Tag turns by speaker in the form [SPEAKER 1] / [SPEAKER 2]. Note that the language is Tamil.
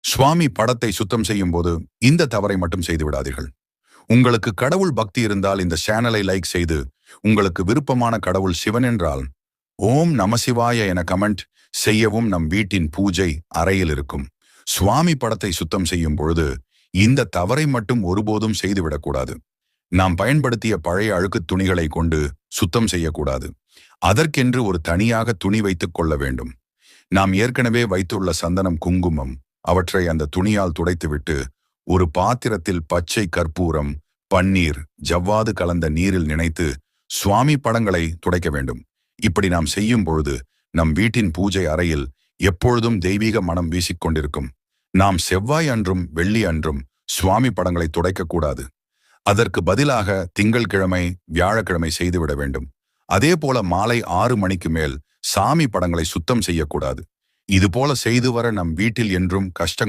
[SPEAKER 1] சுவாமி படத்தை சுத்தம் செய்யும் போது இந்த தவறை மட்டும் செய்து விடாதீர்கள். உங்களுக்கு கடவுள் பக்தி இருந்தால் இந்த சேனலை லைக் செய்து, உங்களுக்கு விருப்பமான கடவுள் சிவன் என்றால் ஓம் நமசிவாய என கமெண்ட் செய்யவும் நம் வீட்டின் பூஜை அறையில் இருக்கும். சுவாமி படத்தை சுத்தம் செய்யும் பொழுது இந்த தவறை மட்டும் ஒருபோதும் செய்துவிடக்கூடாது. நாம் பயன்படுத்திய பழைய அழுக்கு துணிகளை கொண்டு சுத்தம் செய்யக்கூடாது. அதற்கென்று ஒரு தனியாக துணி வைத்துக் கொள்ள வேண்டும். நாம் ஏற்கனவே வைத்துள்ள சந்தனம், குங்குமம் அவற்றை அந்த துணியால் துடைத்துவிட்டு ஒரு பாத்திரத்தில் பச்சை கற்பூரம், பன்னீர், ஜவ்வாது கலந்த நீரில் நினைத்து சுவாமி படங்களை துடைக்க வேண்டும். இப்படி நாம் செய்யும் பொழுது நம் வீட்டின் பூஜை அறையில் எப்பொழுதும் தெய்வீக மனம் வீசிக்கொண்டிருக்கும். நாம் செவ்வாய் அன்றும் வெள்ளி அன்றும் சுவாமி படங்களை துடைக்கக்கூடாது. அதற்கு பதிலாக திங்கள்கிழமை, வியாழக்கிழமை செய்துவிட வேண்டும். அதே போல மாலை 6 மணிக்கு மேல் சாமி படங்களை சுத்தம் செய்யக்கூடாது. இதுபோல செய்து வர நம் வீட்டில் என்றும் கஷ்டங்கள்